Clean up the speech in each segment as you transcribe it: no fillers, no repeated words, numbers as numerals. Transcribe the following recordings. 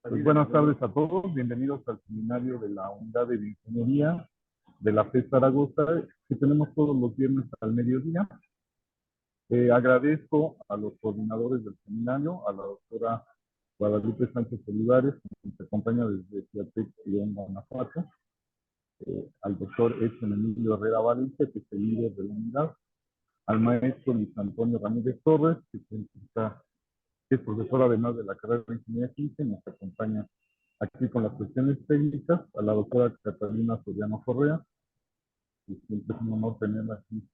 Pues buenas tardes a todos, bienvenidos al seminario de la Unidad de Bioingeniería de la FES Zaragoza, que tenemos todos los viernes al mediodía. Agradezco a los coordinadores del seminario, a la doctora Guadalupe Sánchez Olivares, que nos acompaña desde Ciatec, León, Guanajuato, al doctor Edson Emilio Herrera Valencia, que es el líder de la unidad, al maestro Luis Antonio Ramírez Torres, que es profesor además de la carrera de Ingeniería Química y nos acompaña aquí con las cuestiones técnicas, a la doctora Catalina Soriano Correa, que siempre es un honor tenerla aquí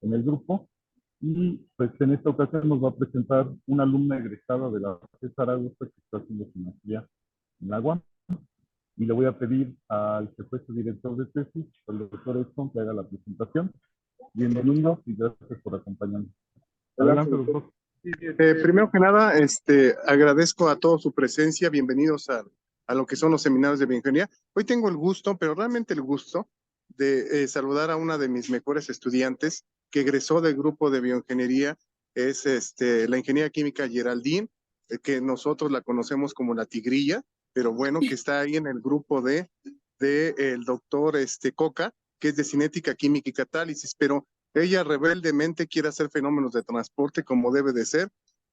en el grupo. Y pues en esta ocasión nos va a presentar una alumna egresada de la FES Zaragoza que está haciendo su maestría en la UAM. Y le voy a pedir al que fue su director de tesis, el doctor Edson, que haga la presentación. Bienvenido y gracias por acompañarnos. Adelante, doctor. Primero que nada, agradezco a todos su presencia. Bienvenidos a lo que son los seminarios de bioingeniería. Hoy tengo el gusto, pero realmente el gusto, de saludar a una de mis mejores estudiantes que egresó del grupo de bioingeniería. Es la ingeniera química Geraldine, que nosotros la conocemos como la Tigrilla, pero bueno, que está ahí en el grupo de el doctor Coca, que es de cinética, química y catálisis, pero ella rebeldemente quiere hacer fenómenos de transporte como debe de ser.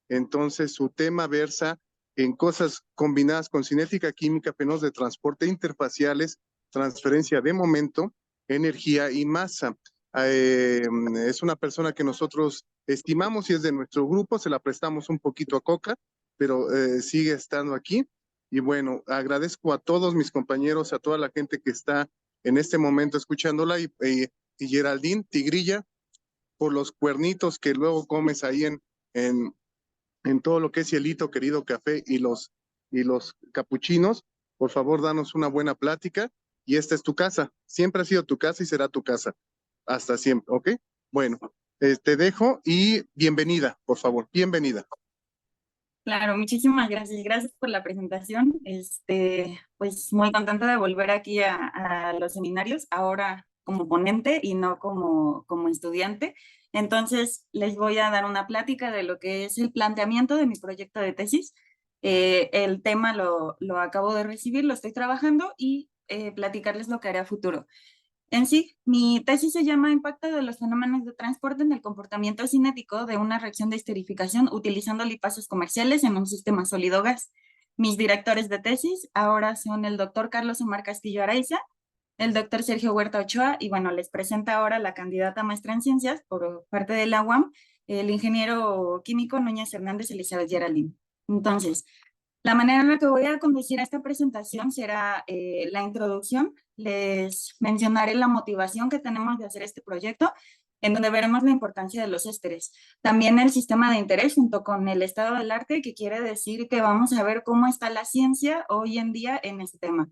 Entonces su tema versa en cosas combinadas con cinética, química, fenómenos de transporte interfaciales, transferencia de momento, energía y masa. Es una persona que nosotros estimamos y es de nuestro grupo, se la prestamos un poquito a Coca, pero sigue estando aquí. Y bueno, agradezco a todos mis compañeros, a toda la gente que está en este momento escuchándola y Geraldine, Tigrilla, por los cuernitos que luego comes ahí en todo lo que es Cielito, Querido Café y los capuchinos. Por favor, danos una buena plática y esta es tu casa. Siempre ha sido tu casa y será tu casa. Hasta siempre, ¿ok? Bueno, te dejo y bienvenida, por favor, bienvenida. Claro, muchísimas gracias. Gracias por la presentación. Pues muy contenta de volver aquí a los seminarios, ahora como ponente y no como estudiante. Entonces, les voy a dar una plática de lo que es el planteamiento de mi proyecto de tesis. El tema lo acabo de recibir, lo estoy trabajando y platicarles lo que haré a futuro. En sí, mi tesis se llama Impacto de los fenómenos de transporte en el comportamiento cinético de una reacción de esterificación utilizando lipasos comerciales en un sistema sólido-gas. Mis directores de tesis ahora son el doctor Carlos Omar Castillo Araiza, el doctor Sergio Huerta Ochoa, y bueno, les presento ahora la candidata maestra en ciencias por parte de la UAM, el ingeniero químico Núñez Hernández Elizabeth Geraldine. Entonces, la manera en la que voy a conducir esta presentación será la introducción. Les mencionaré la motivación que tenemos de hacer este proyecto, en donde veremos la importancia de los ésteres. También el sistema de interés junto con el estado del arte, que quiere decir que vamos a ver cómo está la ciencia hoy en día en este tema.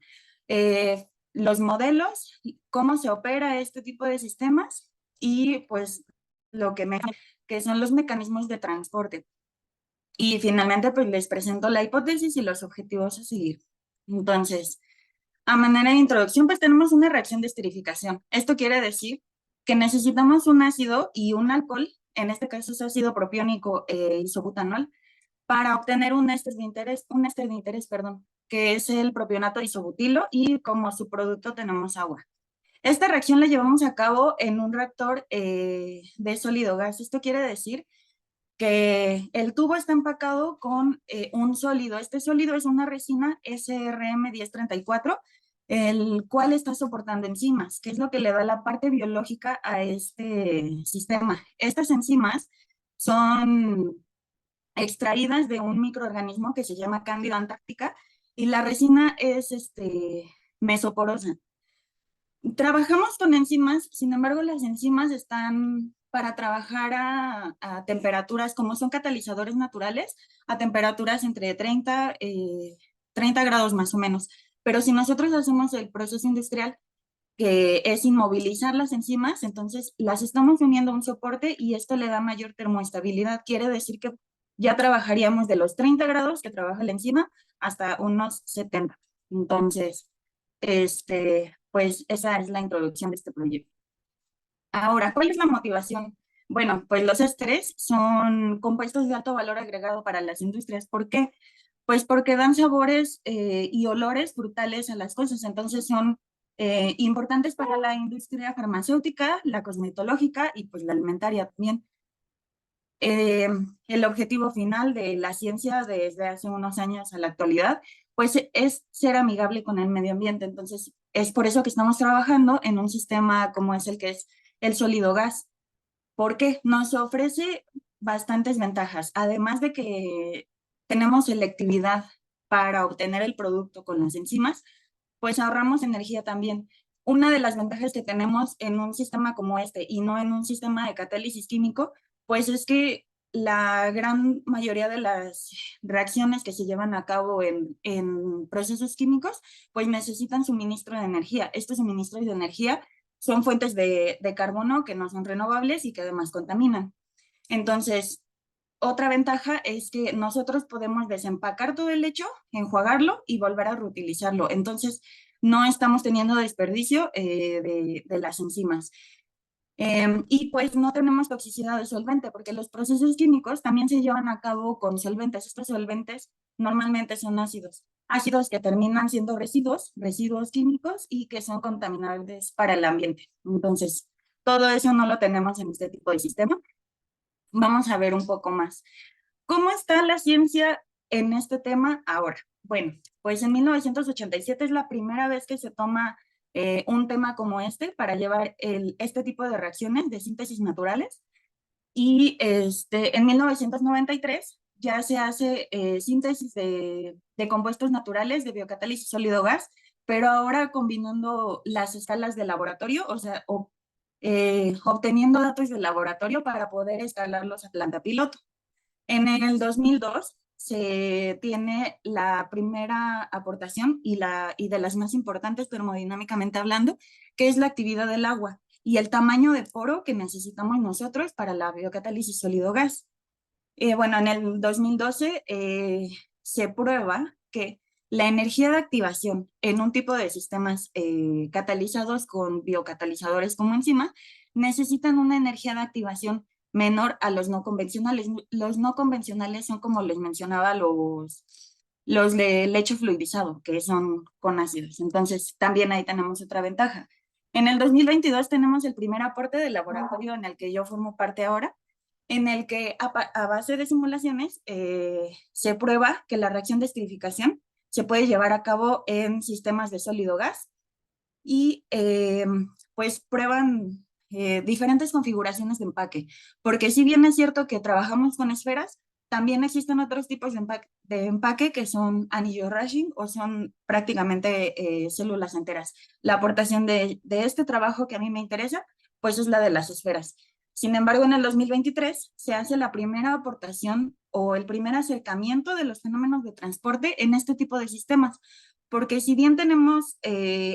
Los modelos, cómo se opera este tipo de sistemas y pues que son los mecanismos de transporte. Y finalmente, pues les presento la hipótesis y los objetivos a seguir. Entonces, a manera de introducción, pues tenemos una reacción de esterificación. Esto quiere decir que necesitamos un ácido y un alcohol, en este caso es ácido propiónico isobutanol, para obtener un éster de interés, que es el propionato isobutilo, y como subproducto tenemos agua. Esta reacción la llevamos a cabo en un reactor de sólido gas. Esto quiere decir que el tubo está empacado con un sólido. Este sólido es una resina SRM1034, el cual está soportando enzimas, que es lo que le da la parte biológica a este sistema. Estas enzimas son extraídas de un microorganismo que se llama Candida antártica y la resina es mesoporosa. Trabajamos con enzimas, sin embargo, las enzimas están para trabajar a temperaturas, como son catalizadores naturales, a temperaturas entre 30 grados más o menos. Pero si nosotros hacemos el proceso industrial, que es inmovilizar las enzimas, entonces las estamos uniendo a un soporte y esto le da mayor termoestabilidad. Quiere decir que ya trabajaríamos de los 30 grados que trabaja la enzima hasta unos 70. Entonces, pues esa es la introducción de este proyecto. Ahora, ¿cuál es la motivación? Bueno, pues los ésteres son compuestos de alto valor agregado para las industrias. ¿Por qué? Pues porque dan sabores y olores frutales a las cosas, entonces son importantes para la industria farmacéutica, la cosmetológica y pues la alimentaria también. El objetivo final de la ciencia desde hace unos años a la actualidad, pues es ser amigable con el medio ambiente. Entonces, es por eso que estamos trabajando en un sistema como es el que es el sólido gas, porque nos ofrece bastantes ventajas. Además de que tenemos selectividad para obtener el producto con las enzimas, pues ahorramos energía también. Una de las ventajas que tenemos en un sistema como este y no en un sistema de catálisis químico, pues es que la gran mayoría de las reacciones que se llevan a cabo en procesos químicos, pues necesitan suministro de energía. Estos suministros de energía son fuentes de carbono que no son renovables y que además contaminan. Entonces, otra ventaja es que nosotros podemos desempacar todo el lecho, enjuagarlo y volver a reutilizarlo. Entonces, no estamos teniendo desperdicio de las enzimas. Y pues no tenemos toxicidad de solvente, porque los procesos químicos también se llevan a cabo con solventes. Estos solventes normalmente son ácidos, ácidos que terminan siendo residuos, residuos químicos y que son contaminantes para el ambiente. Entonces, todo eso no lo tenemos en este tipo de sistema. Vamos a ver un poco más. ¿Cómo está la ciencia en este tema ahora? Bueno, pues en 1987 es la primera vez que se toma un tema como este para llevar este tipo de reacciones de síntesis naturales. Y en 1993 ya se hace síntesis de compuestos naturales de biocatálisis sólido gas, pero ahora combinando las escalas de laboratorio, o sea, obteniendo datos de laboratorio para poder escalarlos a planta piloto. En el 2002 se tiene la primera aportación y de las más importantes termodinámicamente hablando, que es la actividad del agua y el tamaño de poro que necesitamos nosotros para la biocatálisis sólido gas. Bueno, en el 2012 se prueba que la energía de activación en un tipo de sistemas catalizados con biocatalizadores como enzima necesitan una energía de activación menor a los no convencionales. Los no convencionales son como les mencionaba los de leche fluidizado, que son con ácidos. Entonces, también ahí tenemos otra ventaja. En el 2022 tenemos el primer aporte del laboratorio en el que yo formo parte ahora, en el que a base de simulaciones se prueba que la reacción de esterificación se puede llevar a cabo en sistemas de sólido gas y pues prueban diferentes configuraciones de empaque, porque si bien es cierto que trabajamos con esferas, también existen otros tipos de empaque que son anillo rushing o son prácticamente células enteras. La aportación de este trabajo que a mí me interesa, pues es la de las esferas. Sin embargo, en el 2023 se hace la primera aportación o el primer acercamiento de los fenómenos de transporte en este tipo de sistemas, porque si bien tenemos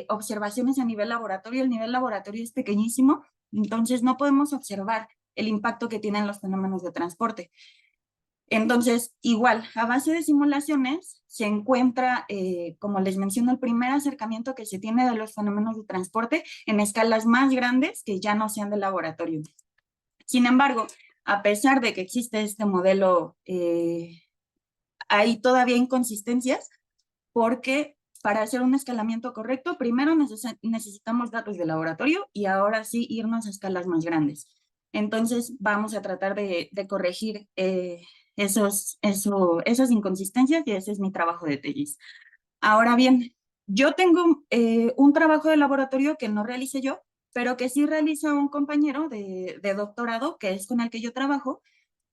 observaciones a nivel laboratorio, el nivel laboratorio es pequeñísimo, entonces no podemos observar el impacto que tienen los fenómenos de transporte. Entonces, igual, a base de simulaciones se encuentra, como les menciono, el primer acercamiento que se tiene de los fenómenos de transporte en escalas más grandes que ya no sean de laboratorio. Sin embargo, a pesar de que existe este modelo, hay todavía inconsistencias porque para hacer un escalamiento correcto, primero necesitamos datos de laboratorio y ahora sí irnos a escalas más grandes. Entonces vamos a tratar de corregir esas inconsistencias y ese es mi trabajo de tesis. Ahora bien, yo tengo un trabajo de laboratorio que no realice yo, pero que sí realiza un compañero de doctorado, que es con el que yo trabajo.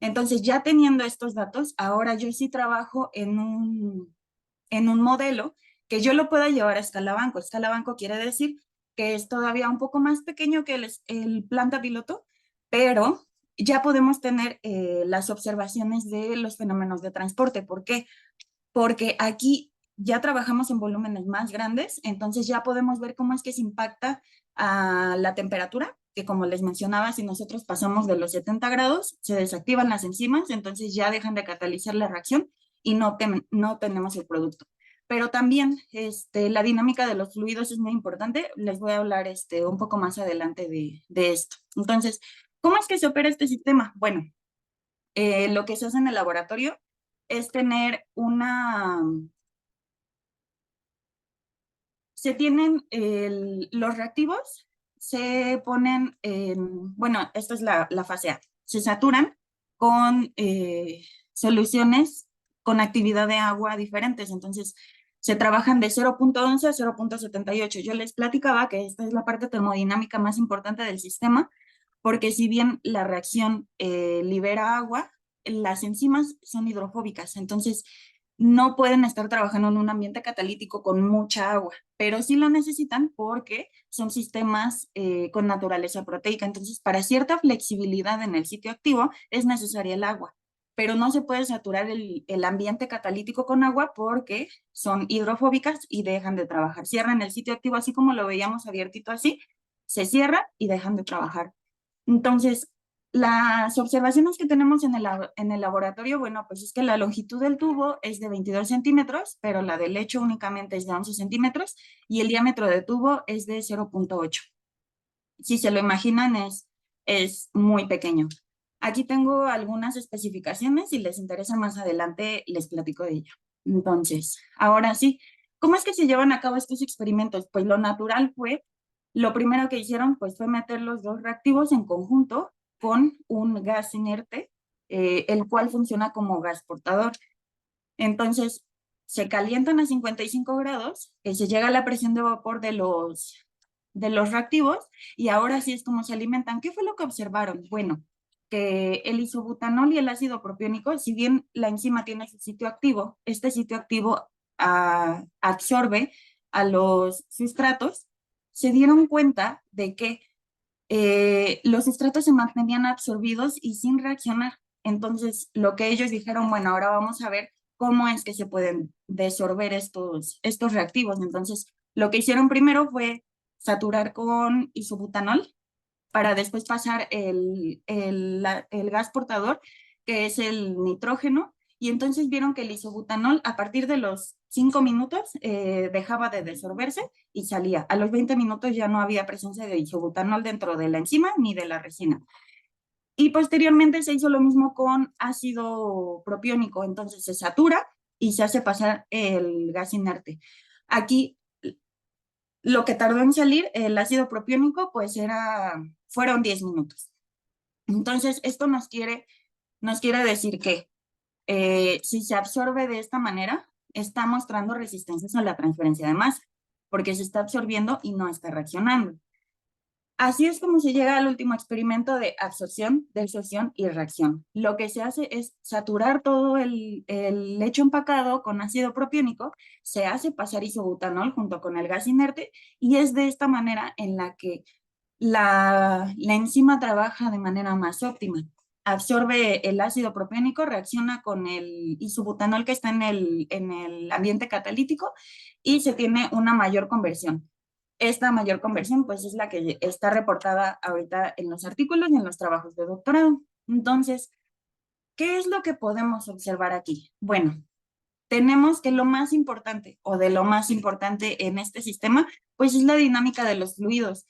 Entonces, ya teniendo estos datos, ahora yo sí trabajo en un modelo que yo lo pueda llevar a escala banco. Escala banco quiere decir que es todavía un poco más pequeño que el planta piloto, pero ya podemos tener las observaciones de los fenómenos de transporte. ¿Por qué? Porque aquí ya trabajamos en volúmenes más grandes, entonces ya podemos ver cómo es que se impacta a la temperatura, que como les mencionaba, si nosotros pasamos de los 70 grados, se desactivan las enzimas, entonces ya dejan de catalizar la reacción y no tenemos el producto. Pero también la dinámica de los fluidos es muy importante. Les voy a hablar un poco más adelante de esto. Entonces, ¿cómo es que se opera este sistema? Bueno, lo que se hace en el laboratorio es tener se tienen los reactivos, se ponen bueno, esta es la fase A, se saturan con soluciones con actividad de agua diferentes, entonces se trabajan de 0.11 a 0.78. Yo les platicaba que esta es la parte termodinámica más importante del sistema, porque si bien la reacción libera agua, las enzimas son hidrofóbicas, entonces no pueden estar trabajando en un ambiente catalítico con mucha agua, pero sí lo necesitan porque son sistemas con naturaleza proteica. Entonces, para cierta flexibilidad en el sitio activo es necesaria el agua, pero no se puede saturar el ambiente catalítico con agua porque son hidrofóbicas y dejan de trabajar. Cierran el sitio activo así como lo veíamos abiertito así, se cierra y dejan de trabajar. Entonces, las observaciones que tenemos en el laboratorio, bueno, pues es que la longitud del tubo es de 22 centímetros, pero la del lecho únicamente es de 11 centímetros y el diámetro del tubo es de 0.8. Si se lo imaginan, es muy pequeño. Aquí tengo algunas especificaciones, si les interesa más adelante les platico de ello. Entonces, ahora sí, ¿cómo es que se llevan a cabo estos experimentos? Pues lo natural fue, lo primero que hicieron pues fue meter los dos reactivos en conjunto con un gas inerte, el cual funciona como gas portador. Entonces, se calientan a 55 grados, se llega a la presión de vapor de los reactivos y ahora sí es como se alimentan. ¿Qué fue lo que observaron? Bueno, que el isobutanol y el ácido propiónico, si bien la enzima tiene su sitio activo, este sitio activo absorbe a los sustratos, se dieron cuenta de que los sustratos se mantenían absorbidos y sin reaccionar. Entonces, lo que ellos dijeron, bueno, ahora vamos a ver cómo es que se pueden desorber estos reactivos. Entonces, lo que hicieron primero fue saturar con isobutanol para después pasar el gas portador, que es el nitrógeno, y entonces vieron que el isobutanol a partir de los 5 minutos dejaba de desorberse y salía. A los 20 minutos ya no había presencia de isobutanol dentro de la enzima ni de la resina. Y posteriormente se hizo lo mismo con ácido propiónico, entonces se satura y se hace pasar el gas inerte. Aquí lo que tardó en salir el ácido propiónico pues fueron 10 minutos. Entonces esto nos quiere decir que si se absorbe de esta manera, está mostrando resistencias a la transferencia de masa, porque se está absorbiendo y no está reaccionando. Así es como se llega al último experimento de absorción, desorción y reacción. Lo que se hace es saturar todo el lecho empacado con ácido propiónico, se hace pasar isobutanol junto con el gas inerte y es de esta manera en la que la enzima trabaja de manera más óptima. Absorbe el ácido propiónico, reacciona con el isobutanol que está en el ambiente catalítico y se tiene una mayor conversión. Esta mayor conversión pues es la que está reportada ahorita en los artículos y en los trabajos de doctorado. Entonces, ¿qué es lo que podemos observar aquí? Bueno, tenemos que lo más importante o de lo más importante en este sistema pues es la dinámica de los fluidos.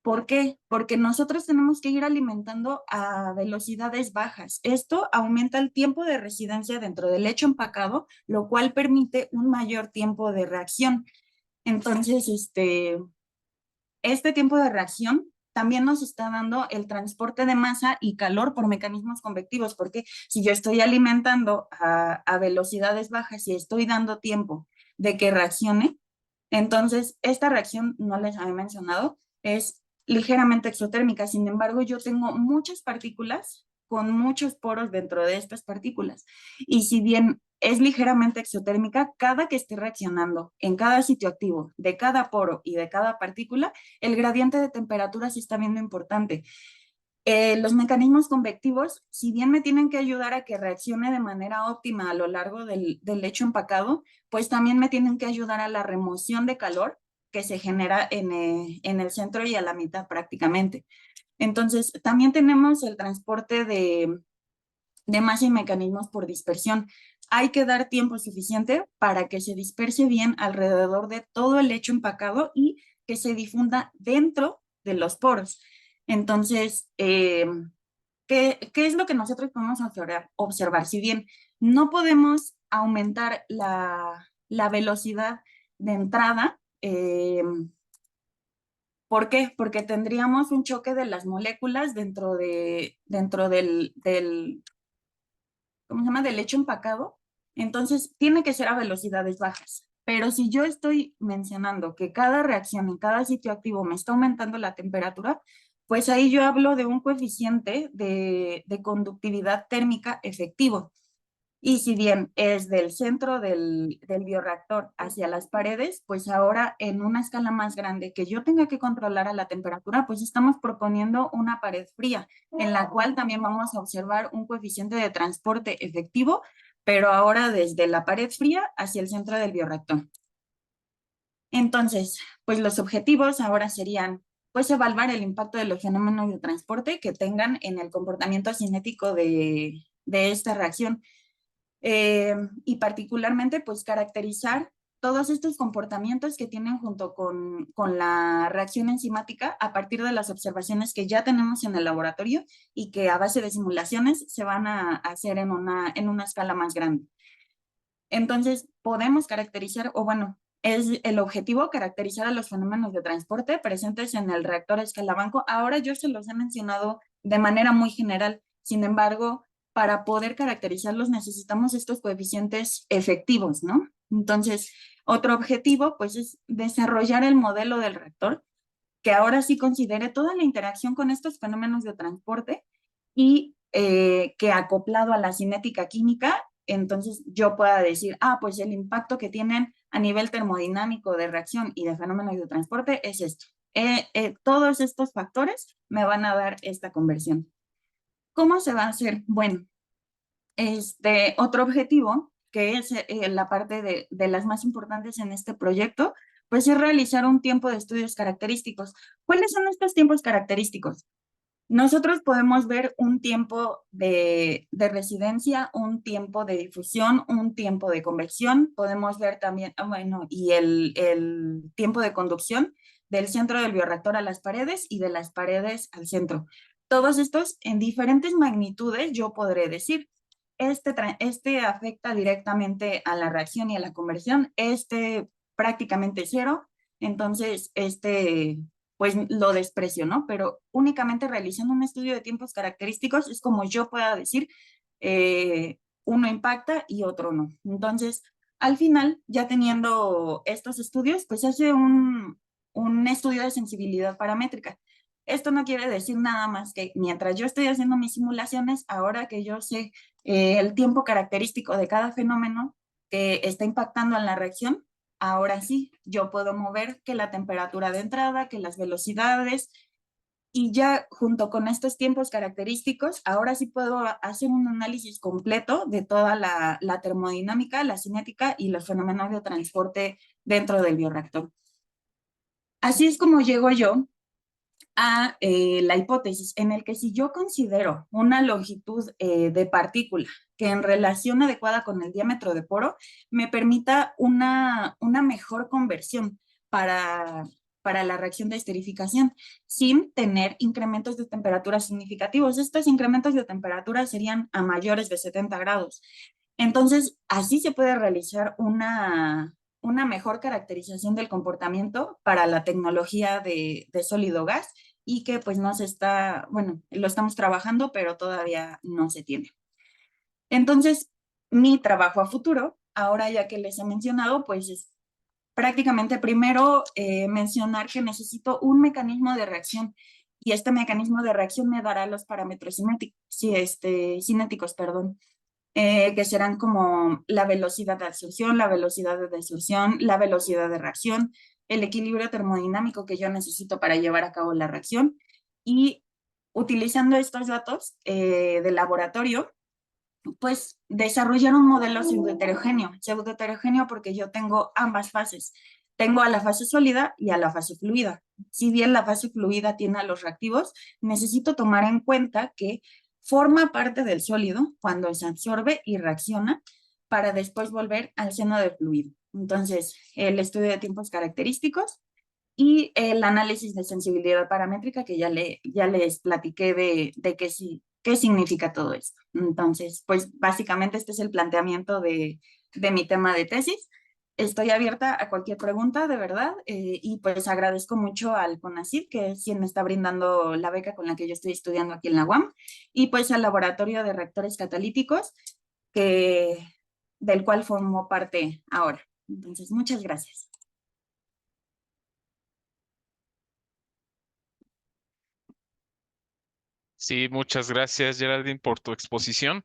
¿Por qué? Porque nosotros tenemos que ir alimentando a velocidades bajas. Esto aumenta el tiempo de residencia dentro del lecho empacado, lo cual permite un mayor tiempo de reacción. Entonces, este tiempo de reacción también nos está dando el transporte de masa y calor por mecanismos convectivos, porque si yo estoy alimentando a velocidades bajas y estoy dando tiempo de que reaccione, entonces esta reacción, no les había mencionado, es ligeramente exotérmica. Sin embargo, yo tengo muchas partículas con muchos poros dentro de estas partículas. Y si bien es ligeramente exotérmica, cada que esté reaccionando en cada sitio activo de cada poro y de cada partícula, el gradiente de temperatura se está viendo importante. Los mecanismos convectivos, si bien me tienen que ayudar a que reaccione de manera óptima a lo largo del lecho empacado, pues también me tienen que ayudar a la remoción de calor que se genera en el centro y a la mitad prácticamente. Entonces, también tenemos el transporte de masa y mecanismos por dispersión. Hay que dar tiempo suficiente para que se disperse bien alrededor de todo el lecho empacado y que se difunda dentro de los poros. Entonces, ¿qué es lo que nosotros podemos observar? Si bien no podemos aumentar la velocidad de entrada. ¿Por qué? Porque tendríamos un choque de las moléculas dentro del ¿cómo se llama? Del lecho empacado. Entonces, tiene que ser a velocidades bajas. Pero si yo estoy mencionando que cada reacción en cada sitio activo me está aumentando la temperatura, pues ahí yo hablo de un coeficiente de conductividad térmica efectivo. Y si bien es del centro del bioreactor hacia las paredes, pues ahora en una escala más grande que yo tenga que controlar a la temperatura, pues estamos proponiendo una pared fría, en la cual también vamos a observar un coeficiente de transporte efectivo, pero ahora desde la pared fría hacia el centro del bioreactor. Entonces, pues los objetivos ahora serían, pues evaluar el impacto de los fenómenos de transporte que tengan en el comportamiento cinético de esta reacción. Y particularmente pues caracterizar todos estos comportamientos que tienen junto con la reacción enzimática a partir de las observaciones que ya tenemos en el laboratorio y que a base de simulaciones se van a hacer en una escala más grande. Entonces podemos caracterizar, o bueno, es el objetivo caracterizar a los fenómenos de transporte presentes en el reactor a escala banco. Ahora yo se los he mencionado de manera muy general, sin embargo, para poder caracterizarlos necesitamos estos coeficientes efectivos, ¿no? Entonces, otro objetivo, pues, es desarrollar el modelo del reactor que ahora sí considere toda la interacción con estos fenómenos de transporte y que acoplado a la cinética química, entonces yo pueda decir, pues el impacto que tienen a nivel termodinámico de reacción y de fenómenos de transporte es esto. Todos estos factores me van a dar esta conversión. ¿Cómo se va a hacer? Bueno, otro objetivo, que es la parte de las más importantes en este proyecto, pues es realizar un tiempo de estudios característicos. ¿Cuáles son estos tiempos característicos? Nosotros podemos ver un tiempo de residencia, un tiempo de difusión, un tiempo de convección. Podemos ver también, bueno, y el tiempo de conducción del centro del bioreactor a las paredes y de las paredes al centro. Todos estos en diferentes magnitudes, yo podré decir, este afecta directamente a la reacción y a la conversión, este prácticamente cero, entonces pues lo desprecio, ¿no? Pero únicamente realizando un estudio de tiempos característicos es como yo pueda decir, uno impacta y otro no. Entonces, al final, ya teniendo estos estudios, pues se hace un estudio de sensibilidad paramétrica. Esto no quiere decir nada más que mientras yo estoy haciendo mis simulaciones, ahora que yo sé el tiempo característico de cada fenómeno que está impactando en la reacción, ahora sí, yo puedo mover que la temperatura de entrada, que las velocidades, y ya junto con estos tiempos característicos, ahora sí puedo hacer un análisis completo de toda la termodinámica, la cinética y los fenómenos de transporte dentro del bioreactor. Así es como llego yo a la hipótesis en el que si yo considero una longitud de partícula que en relación adecuada con el diámetro de poro me permita una mejor conversión para la reacción de esterificación sin tener incrementos de temperatura significativos. Estos incrementos de temperatura serían a mayores de 70 grados. Entonces, así se puede realizar una mejor caracterización del comportamiento para la tecnología de sólido gas y que pues no se está, bueno, lo estamos trabajando, pero todavía no se tiene. Entonces, mi trabajo a futuro, ahora ya que les he mencionado, pues es prácticamente primero mencionar que necesito un mecanismo de reacción y este mecanismo de reacción me dará los parámetros cinéticos, perdón. Que serán como la velocidad de absorción, la velocidad de desorción, la velocidad de reacción, el equilibrio termodinámico que yo necesito para llevar a cabo la reacción. Y utilizando estos datos de laboratorio, pues desarrollar un modelo pseudoheterogéneo porque yo tengo ambas fases. Tengo a la fase sólida y a la fase fluida. Si bien la fase fluida tiene a los reactivos, necesito tomar en cuenta que forma parte del sólido cuando se absorbe y reacciona para después volver al seno del fluido. Entonces, el estudio de tiempos característicos y el análisis de sensibilidad paramétrica que ya les platiqué de que si qué significa todo esto. Entonces, pues básicamente este es el planteamiento de mi tema de tesis. Estoy abierta a cualquier pregunta, de verdad, y pues agradezco mucho al CONACYT, que es quien me está brindando la beca con la que yo estoy estudiando aquí en la UAM, y pues al Laboratorio de Reactores Catalíticos, del cual formo parte ahora. Entonces, muchas gracias. Sí, muchas gracias, Geraldine, por tu exposición.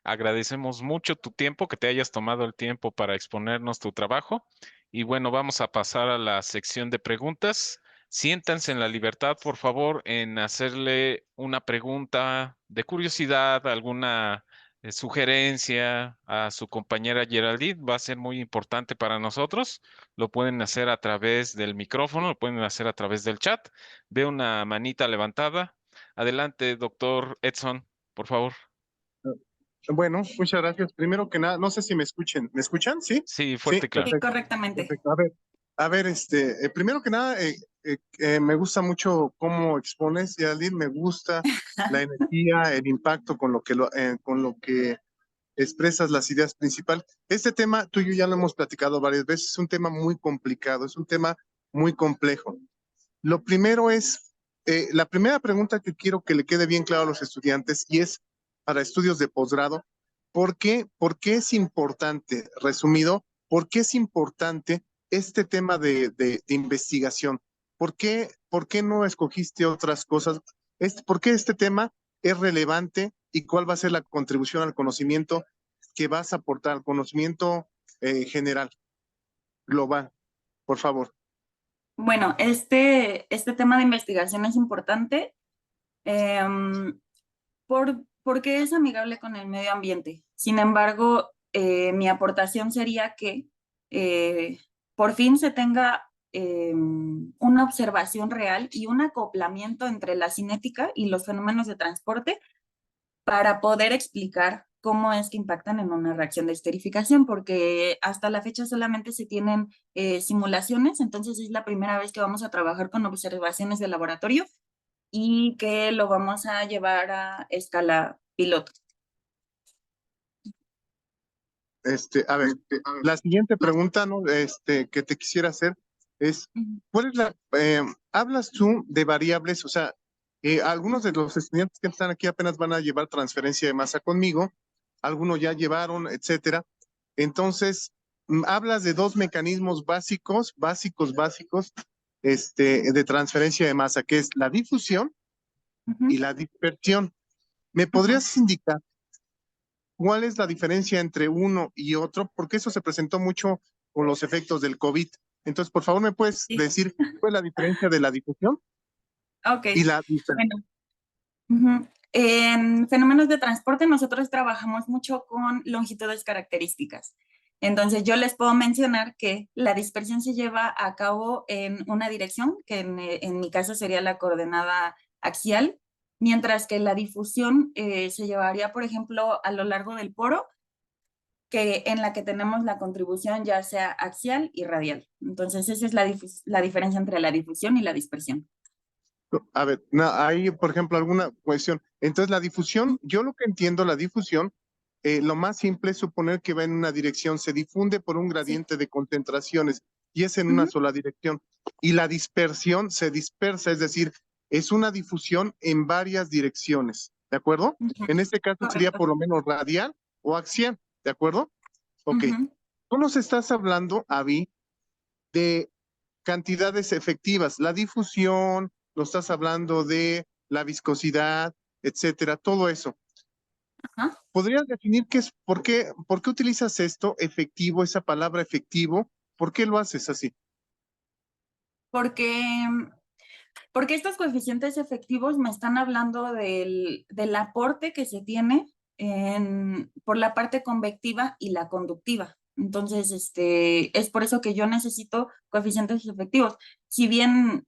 Agradecemos mucho tu tiempo, que te hayas tomado el tiempo para exponernos tu trabajo. Y bueno, vamos a pasar a la sección de preguntas. Siéntanse en la libertad, por favor, en hacerle una pregunta de curiosidad, alguna sugerencia a su compañera Geraldine. Va a ser muy importante para nosotros. Lo pueden hacer a través del micrófono, lo pueden hacer a través del chat. Veo una manita levantada. Adelante, doctor Edson, por favor. Bueno, muchas gracias. Primero que nada, no sé si me escuchen. ¿Me escuchan? ¿Sí? Sí, Sí, fuerte y claro. Sí, perfecto. correctamente. Perfecto. A ver, primero que nada, me gusta mucho cómo expones, Geraldine, me gusta la energía, el impacto con lo que expresas las ideas principales. Este tema, tú y yo ya lo hemos platicado varias veces, es un tema muy complicado, es un tema muy complejo. Lo primero es, la primera pregunta que quiero que le quede bien claro a los estudiantes, y es para estudios de posgrado, ¿por qué es importante, resumido, por qué es importante este tema de investigación? Por qué no escogiste otras cosas? ¿Por qué este tema es relevante y cuál va a ser la contribución al conocimiento que vas a aportar, al conocimiento general, global? Por favor. Bueno, este tema de investigación es importante porque es amigable con el medio ambiente. Sin embargo, mi aportación sería que por fin se tenga una observación real y un acoplamiento entre la cinética y los fenómenos de transporte para poder explicar cómo es que impactan en una reacción de esterificación, porque hasta la fecha solamente se tienen simulaciones, entonces es la primera vez que vamos a trabajar con observaciones de laboratorio y que lo vamos a llevar a escala piloto. A ver, la siguiente pregunta, ¿no? Que te quisiera hacer es, ¿cuál es hablas tú de variables? O sea, algunos de los estudiantes que están aquí apenas van a llevar transferencia de masa conmigo, algunos ya llevaron, etcétera. Entonces, hablas de dos mecanismos básicos, de transferencia de masa, que es la difusión y la dispersión. ¿Me podrías indicar cuál es la diferencia entre uno y otro? Porque eso se presentó mucho con los efectos del COVID. Entonces, por favor, ¿me puedes decir cuál es la diferencia de la difusión y la dispersión? Bueno, en fenómenos de transporte nosotros trabajamos mucho con longitudes características. Entonces yo les puedo mencionar que la dispersión se lleva a cabo en una dirección, que en mi caso sería la coordenada axial, mientras que la difusión se llevaría, por ejemplo, a lo largo del poro, en la que tenemos la contribución ya sea axial y radial. Entonces esa es la diferencia entre la difusión y la dispersión. A ver, hay, por ejemplo, alguna cuestión. Entonces, la difusión, yo lo que entiendo, la difusión, lo más simple es suponer que va en una dirección, se difunde por un gradiente de concentraciones y es en una sola dirección. Y la dispersión se dispersa, es decir, es una difusión en varias direcciones, ¿de acuerdo? En este caso sería por lo menos radial o axial, ¿de acuerdo? Ok. Tú nos estás hablando, Avi, de cantidades efectivas, la difusión, lo estás hablando de la viscosidad, etcétera, todo eso. ¿Podrías definir por qué utilizas esto, efectivo, esa palabra efectivo? ¿Por qué lo haces así? Porque estos coeficientes efectivos me están hablando del aporte que se tiene por la parte convectiva y la conductiva. Entonces, es por eso que yo necesito coeficientes efectivos. Si bien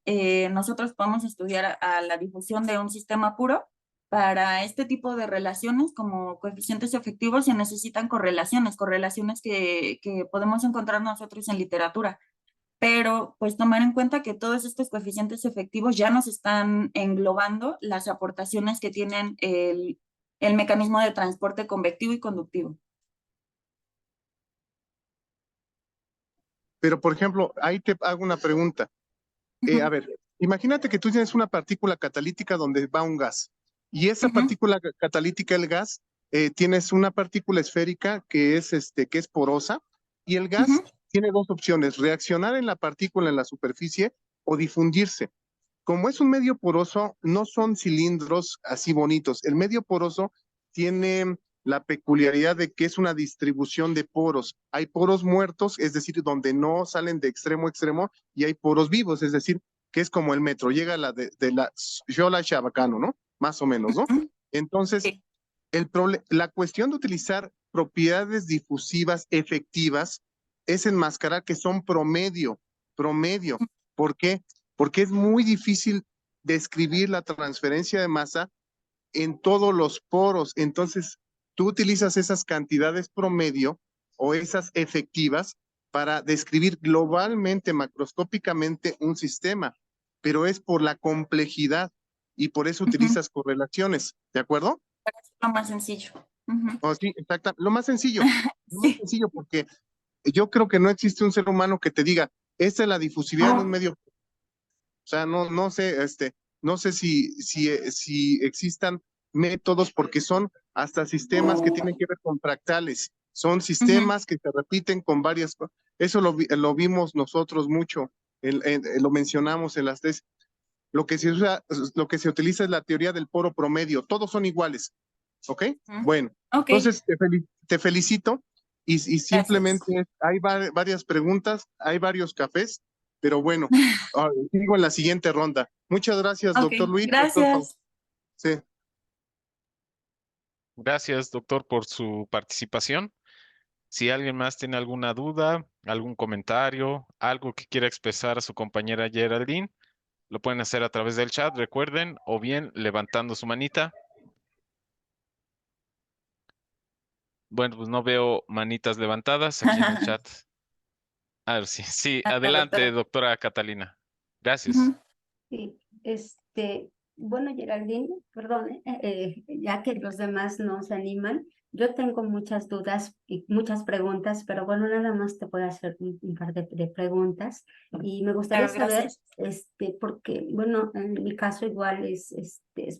nosotros podemos estudiar a la difusión de un sistema puro, para este tipo de relaciones como coeficientes efectivos se necesitan correlaciones que podemos encontrar nosotros en literatura. Pero pues tomar en cuenta que todos estos coeficientes efectivos ya nos están englobando las aportaciones que tienen el mecanismo de transporte convectivo y conductivo. Pero, por ejemplo, ahí te hago una pregunta. A ver, imagínate que tú tienes una partícula catalítica donde va un gas. Y esa partícula catalítica, el gas, tienes una partícula esférica que es porosa. Y el gas tiene dos opciones: reaccionar en la partícula en la superficie o difundirse. Como es un medio poroso, no son cilindros así bonitos. El medio poroso tiene la peculiaridad de que es una distribución de poros. Hay poros muertos, es decir, donde no salen de extremo a extremo, y hay poros vivos, es decir, que es como el metro, llega de la Xola Chabacano, ¿no? Más o menos, ¿no? Entonces, Sí. la cuestión de utilizar propiedades difusivas efectivas es enmascarar que son promedio. ¿Por qué? Porque es muy difícil describir la transferencia de masa en todos los poros. Entonces, tú utilizas esas cantidades promedio o esas efectivas para describir globalmente, macroscópicamente un sistema, pero es por la complejidad y por eso utilizas correlaciones, ¿de acuerdo? Lo más sencillo. Oh, sí, exacto. Lo más sencillo Sí. porque yo creo que no existe un ser humano que te diga, esta es la difusividad de un medio. O sea, no sé, no sé si existan métodos, porque son hasta sistemas que tienen que ver con fractales. Son sistemas que se repiten con varias cosas. Eso lo vimos nosotros mucho, lo mencionamos en las tesis. Lo que se utiliza es la teoría del poro promedio. Todos son iguales. ¿Ok? Bueno, Ok, entonces te felicito y gracias. simplemente hay varias preguntas, hay varios cafés, pero bueno, sigo en la siguiente ronda. Muchas gracias, Ok, doctor Luis, doctor Pau. gracias. Sí. Gracias, doctor, por su participación. Si alguien más tiene alguna duda, algún comentario, algo que quiera expresar a su compañera Geraldine, lo pueden hacer a través del chat, recuerden, o bien levantando su manita. Bueno, pues no veo manitas levantadas aquí en el chat. A ver, sí, sí, La adelante, doctora. doctora Catalina. Gracias. Ujú. Sí, bueno, Geraldine, perdón, ya que los demás no se animan, yo tengo muchas dudas y muchas preguntas, pero bueno, nada más te puedo hacer un par de preguntas y me gustaría Claro, saber, gracias. porque, bueno, en mi caso igual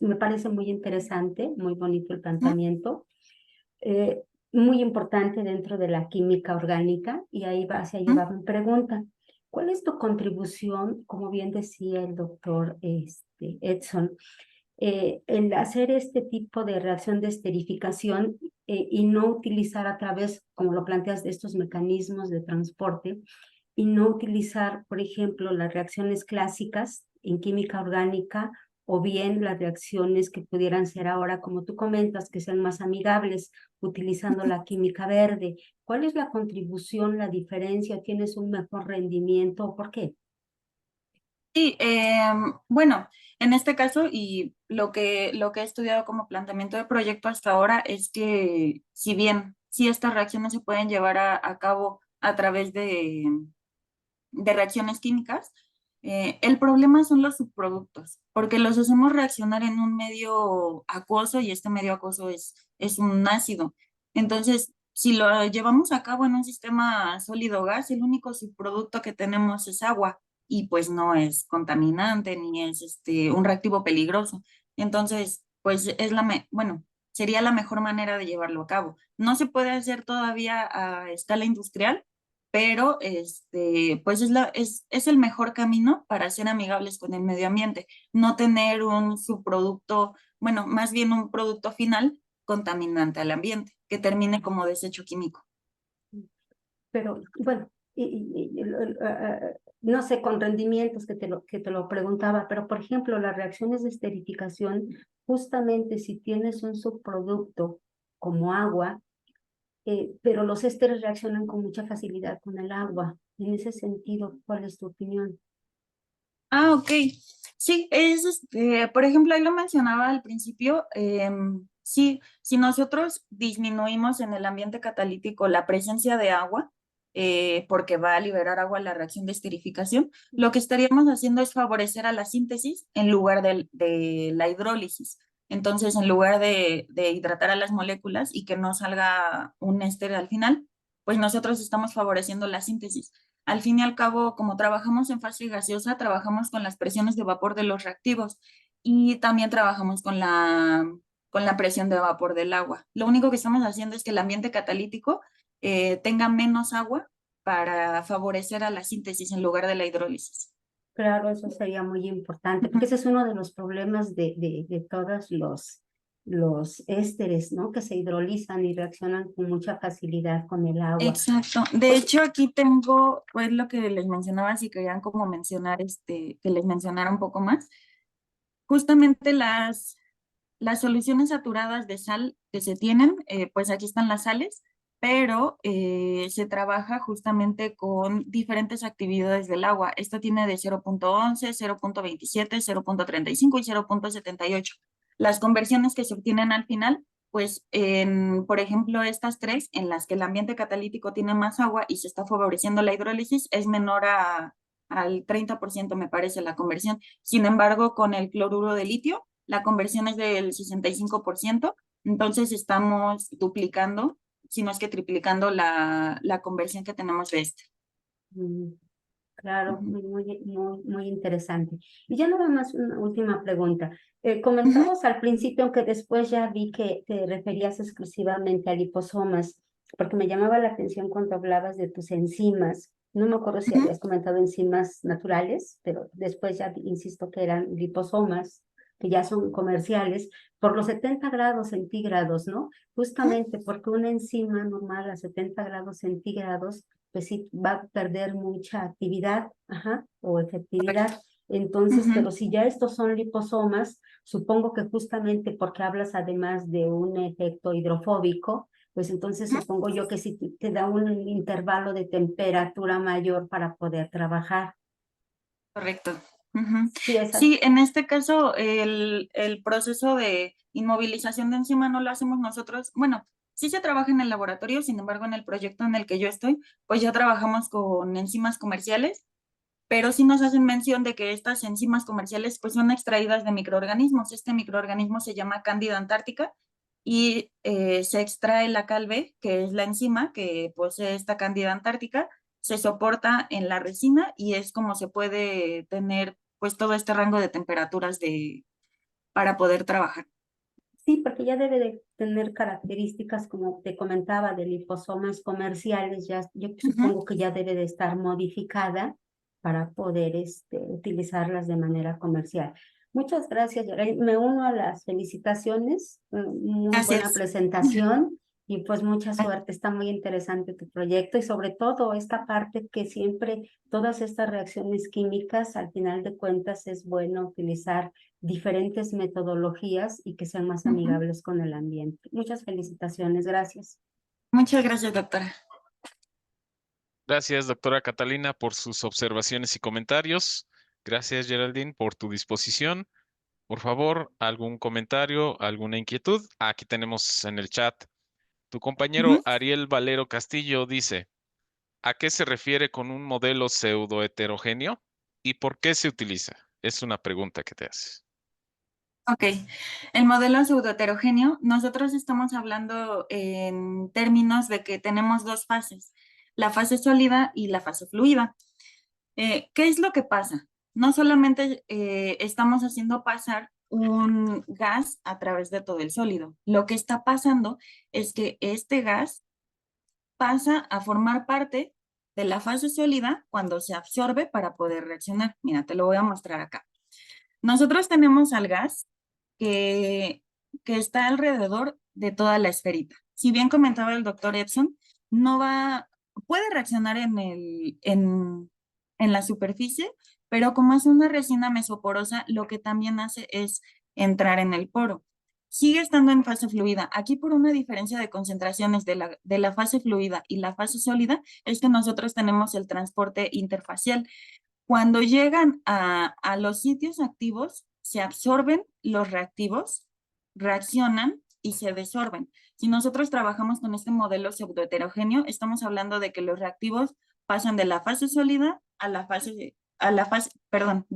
me parece muy interesante, muy bonito el Ujú. planteamiento, eh, muy importante dentro de la química orgánica, y ahí va hacia llevar mi pregunta. ¿Cuál es tu contribución, como bien decía el doctor Edson, en hacer este tipo de reacción de esterificación y no utilizar a través, como lo planteas, de estos mecanismos de transporte, y no utilizar, por ejemplo, las reacciones clásicas en química orgánica, o bien las reacciones que pudieran ser ahora, como tú comentas, que sean más amigables, utilizando la química verde? ¿Cuál es la contribución, la diferencia? ¿Tienes un mejor rendimiento? ¿Por qué? Sí, bueno, en este caso y lo que he estudiado como planteamiento de proyecto hasta ahora es que si bien sí estas reacciones se pueden llevar a cabo a través de reacciones químicas, el problema son los subproductos, porque los hacemos reaccionar en un medio acuoso y este medio acuoso es un ácido. Entonces, si lo llevamos a cabo en un sistema sólido gas, el único subproducto que tenemos es agua y pues no es contaminante ni es un reactivo peligroso. Entonces, pues bueno, sería la mejor manera de llevarlo a cabo. No se puede hacer todavía a escala industrial, pero pues es el mejor camino para ser amigables con el medio ambiente, no tener un subproducto, bueno, más bien un producto final contaminante al ambiente, que termine como desecho químico. Pero bueno, no sé, con rendimientos que te lo preguntaba, pero por ejemplo, las reacciones de esterificación, justamente si tienes un subproducto como agua, pero los ésteres reaccionan con mucha facilidad con el agua. En ese sentido, ¿cuál es tu opinión? Ah, ok. Sí, por ejemplo, ahí lo mencionaba al principio, sí, si nosotros disminuimos en el ambiente catalítico la presencia de agua, porque va a liberar agua la reacción de esterificación, lo que estaríamos haciendo es favorecer a la síntesis en lugar de la hidrólisis. Entonces, en lugar de hidratar a las moléculas y que no salga un éster al final, pues nosotros estamos favoreciendo la síntesis. Al fin y al cabo, como trabajamos en fase gaseosa, trabajamos con las presiones de vapor de los reactivos y también trabajamos con la presión de vapor del agua. Lo único que estamos haciendo es que el ambiente catalítico tenga menos agua para favorecer a la síntesis en lugar de la hidrólisis. Claro, eso sería muy importante, porque ese es uno de los problemas de todos los ésteres, ¿no? Que se hidrolizan y reaccionan con mucha facilidad con el agua. Exacto. De hecho, aquí tengo, pues lo que les mencionaba, si querían como mencionar, que les mencionara un poco más. Justamente las soluciones saturadas de sal que se tienen, pues aquí están las sales, pero se trabaja justamente con diferentes actividades del agua. Esto tiene de 0.11, 0.27, 0.35 y 0.78. Las conversiones que se obtienen al final, pues por ejemplo, estas tres, en las que el ambiente catalítico tiene más agua y se está favoreciendo la hidrólisis, es menor al 30%, me parece, la conversión. Sin embargo, con el cloruro de litio, la conversión es del 65%, entonces estamos duplicando, si no es que triplicando la conversión que tenemos de este. Claro, muy interesante. Y ya nada más una última pregunta. Comentabas al principio, aunque después ya vi que te referías exclusivamente a liposomas, porque me llamaba la atención cuando hablabas de tus enzimas. No me acuerdo si habías comentado enzimas naturales, pero después ya insisto que eran liposomas, que ya son comerciales, por los 70 grados centígrados, ¿no? Justamente porque una enzima normal a 70 grados centígrados pues sí va a perder mucha actividad, o efectividad. Entonces, pero si ya estos son liposomas, supongo que justamente porque hablas además de un efecto hidrofóbico, pues entonces supongo yo que sí te da un intervalo de temperatura mayor para poder trabajar. Correcto. Sí, en este caso el proceso de inmovilización de enzima no lo hacemos nosotros. Bueno, sí se trabaja en el laboratorio, sin embargo en el proyecto en el que yo estoy, pues ya trabajamos con enzimas comerciales, pero sí nos hacen mención de que estas enzimas comerciales pues son extraídas de microorganismos. Este microorganismo se llama Cándida antártica y se extrae la calve, que es la enzima que posee esta Cándida antártica, se soporta en la resina y es como se puede tener pues todo este rango de temperaturas para poder trabajar. Sí, porque ya debe de tener características, como te comentaba, de liposomas comerciales. Ya, yo supongo que ya debe de estar modificada para poder utilizarlas de manera comercial. Muchas gracias, Yareli. Me uno a las felicitaciones. Muy buena presentación y pues mucha suerte. Está muy interesante tu proyecto y sobre todo esta parte que siempre todas estas reacciones químicas, al final de cuentas, es bueno utilizar diferentes metodologías y que sean más amigables con el ambiente. Muchas felicitaciones, gracias. Muchas gracias, doctora. Gracias, doctora Catalina, por sus observaciones y comentarios. Gracias, Geraldine, por tu disposición. Por favor, algún comentario, alguna inquietud. Aquí tenemos en el chat. Tu compañero Ariel Valero Castillo dice, ¿a qué se refiere con un modelo pseudoheterogéneo y por qué se utiliza? Es una pregunta que te hace. Ok, el modelo pseudoheterogéneo, nosotros estamos hablando en términos de que tenemos dos fases, la fase sólida y la fase fluida. ¿Qué es lo que pasa? No solamente estamos haciendo pasar un gas a través de todo el sólido. Lo que está pasando es que este gas pasa a formar parte de la fase sólida cuando se absorbe para poder reaccionar. Mira, te lo voy a mostrar acá. Nosotros tenemos al gas que está alrededor de toda la esferita. Si bien comentaba el doctor Epson, puede reaccionar en la superficie, pero como es una resina mesoporosa, lo que también hace es entrar en el poro. Sigue estando en fase fluida. Aquí por una diferencia de concentraciones de la fase fluida y la fase sólida, es que nosotros tenemos el transporte interfacial. Cuando llegan a los sitios activos, se absorben los reactivos, reaccionan y se desorben. Si nosotros trabajamos con este modelo pseudoheterogéneo, estamos hablando de que los reactivos pasan de la fase sólida de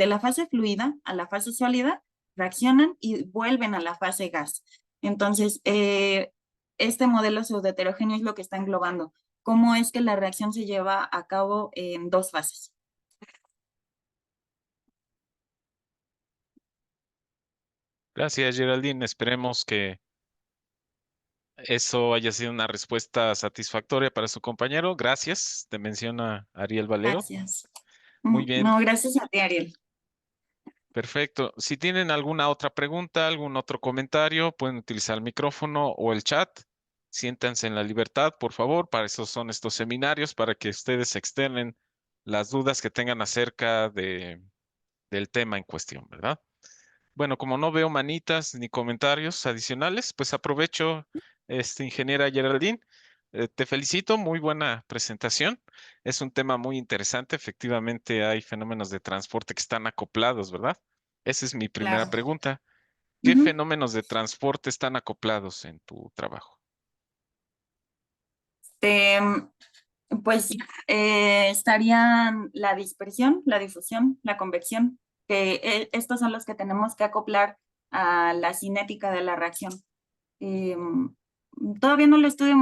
la fase fluida a la fase sólida reaccionan y vuelven a la fase gas. Entonces, este modelo pseudoheterogéneo es lo que está englobando. ¿Cómo es que la reacción se lleva a cabo en dos fases? Gracias, Geraldine. Esperemos que eso haya sido una respuesta satisfactoria para su compañero. Gracias. Te menciona Ariel Valero. Gracias. Muy bien, No, gracias a ti, Ariel. perfecto. Si tienen alguna otra pregunta, algún otro comentario, pueden utilizar el micrófono o el chat. Siéntanse en la libertad, por favor. Para eso son estos seminarios, para que ustedes externen las dudas que tengan acerca del tema en cuestión, ¿verdad? Bueno, como no veo manitas ni comentarios adicionales, pues aprovecho, ingeniera Geraldine. Te felicito, muy buena presentación. Es un tema muy interesante. Efectivamente, hay fenómenos de transporte que están acoplados, ¿verdad? Esa es mi primera Claro. pregunta. ¿Qué Ujú. fenómenos de transporte están acoplados en tu trabajo? Este, pues estarían la dispersión, la difusión, la convección, que estos son los que tenemos que acoplar a la cinética de la reacción. Em, Todavía no lo estudio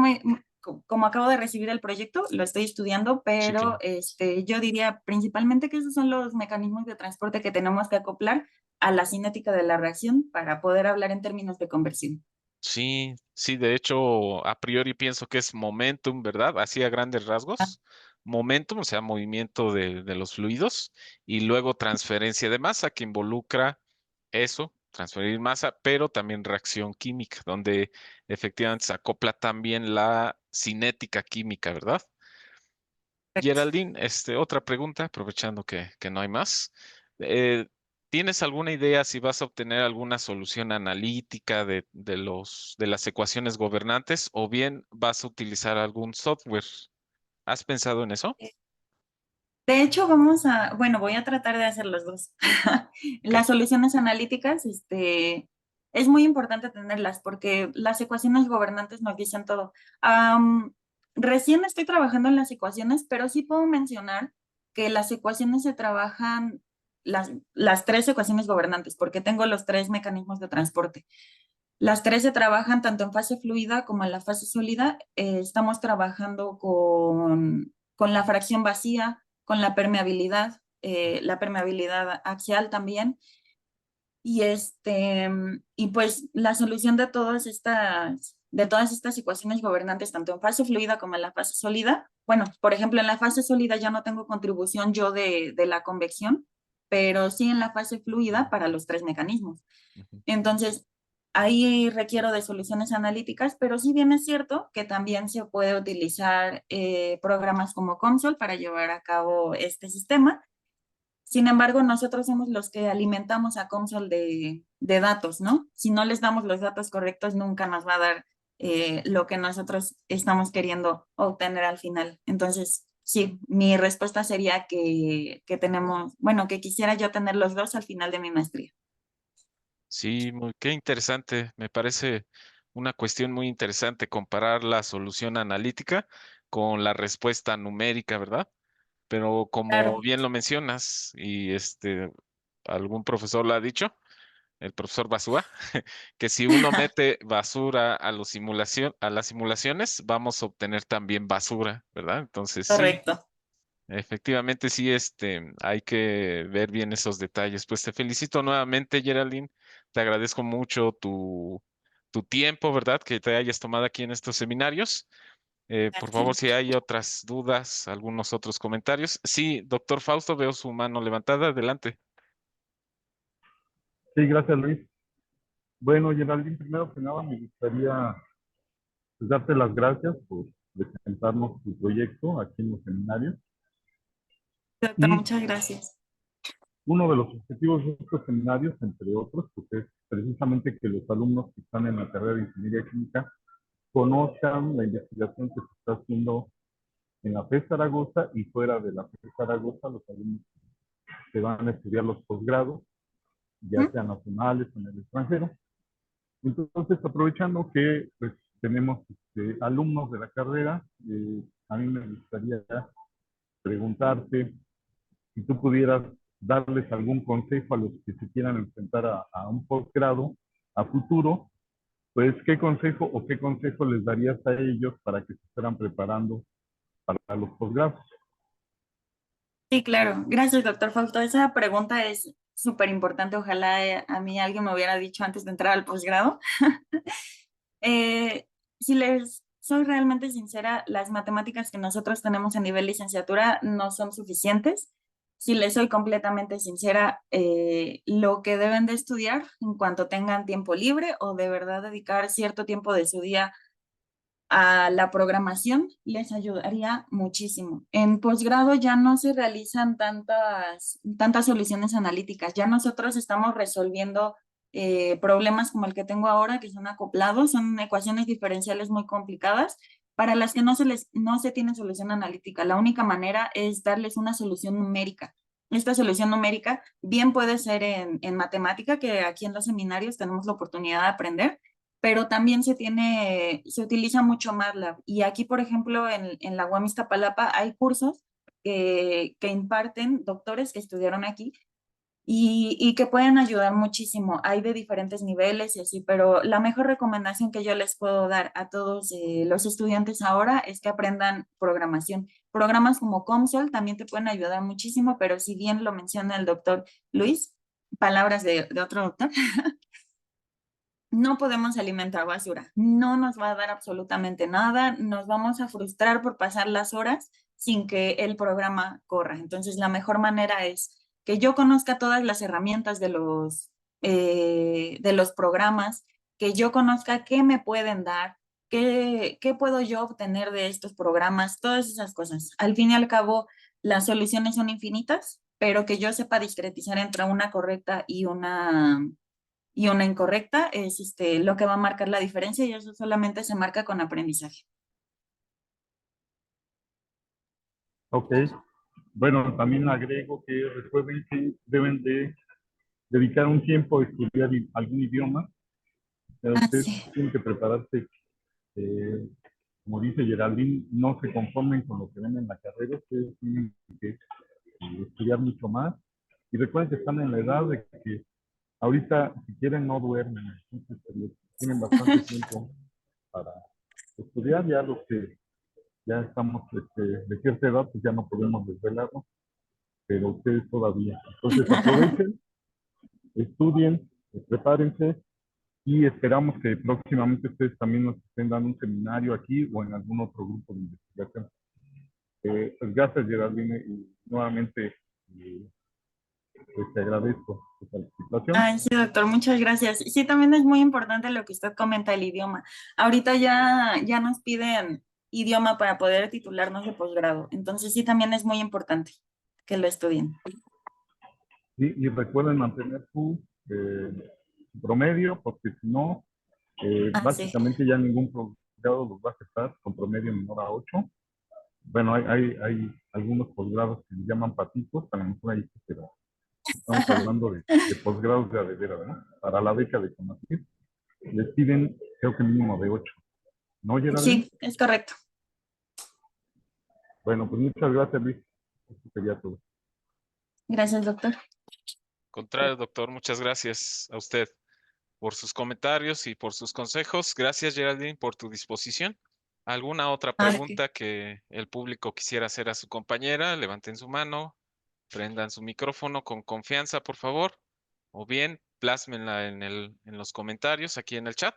como acabo de recibir el proyecto, lo estoy estudiando, Sí, pero claro. yo diría principalmente que esos son los mecanismos de transporte que tenemos que acoplar a la cinética de la reacción para poder hablar en términos de conversión. Sí, sí, de hecho, a priori pienso que es momentum, ¿verdad? Así a grandes rasgos. Momentum, o sea, movimiento de los fluidos, y luego transferencia de masa, que involucra eso, transferir masa, pero también reacción química, donde efectivamente se acopla también la cinética química, ¿verdad? Correcto. Geraldine, otra pregunta, aprovechando que no hay más. Eh, ¿Tienes alguna idea si vas a obtener alguna solución analítica de las ecuaciones gobernantes, o bien vas a utilizar algún software? ¿Has pensado en eso? De hecho, bueno, voy a tratar de hacer los dos. Ok, Las soluciones analíticas, es muy importante tenerlas porque las ecuaciones gobernantes nos dicen todo. Recién estoy trabajando en las ecuaciones, pero sí puedo mencionar que las ecuaciones se trabajan, las tres ecuaciones gobernantes, porque tengo los tres mecanismos de transporte. Las tres se trabajan tanto en fase fluida como en la fase sólida. Estamos trabajando con la fracción vacía, con la permeabilidad axial también. Y, y pues la solución de todas estas ecuaciones gobernantes, tanto en fase fluida como en la fase sólida, bueno, por ejemplo, en la fase sólida ya no tengo contribución yo de la convección, pero sí en la fase fluida para los tres mecanismos. ujú. Entonces, ahí requiero de soluciones analíticas, pero sí bien es cierto que también se puede utilizar programas como Consol para llevar a cabo este sistema. Sin embargo, nosotros somos los que alimentamos a Consol de datos, ¿no? Si no les damos los datos correctos, nunca nos va a dar lo que nosotros estamos queriendo obtener al final. Entonces, sí, mi respuesta sería que tenemos, bueno, que quisiera yo tener los dos al final de mi maestría. Sí, qué interesante. Me parece una cuestión muy interesante comparar la solución analítica con la respuesta numérica, ¿verdad? Pero como Claro, bien lo mencionas, y algún profesor lo ha dicho, el profesor Basúa, que si uno mete basura a las simulaciones, vamos a obtener también basura, ¿verdad? Entonces sí, correcto. efectivamente sí, hay que ver bien esos detalles. Pues te felicito nuevamente, Geraldine. Te agradezco mucho tu tiempo, ¿verdad? Que te hayas tomado aquí en estos seminarios. Por favor, si hay otras dudas, algunos otros comentarios. Sí, doctor Fausto, veo su mano levantada. Adelante. Sí, gracias, Luis. Bueno, Geraldine, primero que nada me gustaría pues, darte las gracias por presentarnos tu proyecto aquí en los seminarios. Doctor, Y muchas gracias. uno de los objetivos de estos seminarios, entre otros, pues es precisamente que los alumnos que están en la carrera de Ingeniería Química conozcan la investigación que se está haciendo en la FES Zaragoza y fuera de la FES Zaragoza, los alumnos que van a estudiar los posgrados, ya ¿Mm? sean nacionales o en el extranjero. Entonces, aprovechando que pues, tenemos alumnos de la carrera, a mí me gustaría preguntarte si tú pudieras darles algún consejo a los que se quieran enfrentar a un posgrado a futuro, pues ¿qué consejo o qué consejo les darías a ellos para que se fueran preparando para los posgrados? Sí, claro. Gracias, doctor Fausto. Esa pregunta es súper importante. Ojalá a mí alguien me hubiera dicho antes de entrar al posgrado. Eh, si les soy realmente sincera, las matemáticas que nosotros tenemos a nivel licenciatura no son suficientes. Si les soy completamente sincera, lo que deben de estudiar en cuanto tengan tiempo libre o de verdad dedicar cierto tiempo de su día a la programación les ayudaría muchísimo. En posgrado ya no se realizan tantas soluciones analíticas, ya nosotros estamos resolviendo problemas como el que tengo ahora, que son acoplados, son ecuaciones diferenciales muy complicadas, para las que no se tiene solución analítica. La única manera es darles una solución numérica. Esta solución numérica bien puede ser en matemática, que aquí en los seminarios tenemos la oportunidad de aprender, pero también se utiliza mucho MATLAB. Y aquí, por ejemplo, en la UAM Iztapalapa hay cursos que imparten doctores que estudiaron aquí y que pueden ayudar muchísimo. Hay de diferentes niveles y así, pero la mejor recomendación que yo les puedo dar a todos los estudiantes ahora es que aprendan programación. Programas como COMSOL también te pueden ayudar muchísimo, pero si bien lo menciona el doctor Luis, palabras de otro doctor, no podemos alimentar basura, no nos va a dar absolutamente nada, nos vamos a frustrar por pasar las horas sin que el programa corra. Entonces, la mejor manera es que yo conozca todas las herramientas de los programas, que yo conozca qué me pueden dar, qué puedo yo obtener de estos programas, todas esas cosas. Al fin y al cabo, las soluciones son infinitas, pero que yo sepa discretizar entre una correcta y una incorrecta es lo que va a marcar la diferencia y eso solamente se marca con aprendizaje. Ok. Bueno, también agrego que recuerden que deben de dedicar un tiempo a estudiar algún idioma. Ustedes Sí. tienen que prepararse, como dice Geraldine, no se conformen con lo que ven en la carrera, ustedes tienen que estudiar mucho más. Y recuerden que están en la edad de que ahorita, si quieren, no duermen, entonces tienen bastante tiempo para estudiar. Ya los que ya estamos de cierta edad, pues ya no podemos desvelarnos, pero ustedes todavía. Entonces aprovechen, estudien, prepárense y esperamos que próximamente ustedes también nos estén dando un seminario aquí o en algún otro grupo de investigación. Pues gracias, Geraldine, y nuevamente pues te agradezco tu participación. Ay, sí, doctor, muchas gracias. Sí, también es muy importante lo que usted comenta, el idioma. Ahorita ya nos piden idioma para poder titularnos de posgrado, entonces sí, también es muy importante que lo estudien. Y recuerden mantener su promedio, porque si no, Sí. básicamente ya ningún posgrado los va a aceptar con promedio menor a 8. Bueno, hay algunos posgrados que le llaman patitos, a lo mejor ahí sí, pero estamos hablando de posgrados de adevera, ¿verdad? Para la beca de Conacyt les piden, creo que mínimo de 8. ¿No, Geraldine? Sí, es correcto. Bueno, pues muchas gracias, Luis. Eso sería todo. Gracias, doctor. Contrario, doctor, muchas gracias a usted por sus comentarios y por sus consejos. Gracias, Geraldine, por tu disposición. ¿Alguna otra pregunta que el público quisiera hacer a su compañera? Levanten su mano, prendan su micrófono con confianza, por favor, o bien plásmenla en los comentarios aquí en el chat.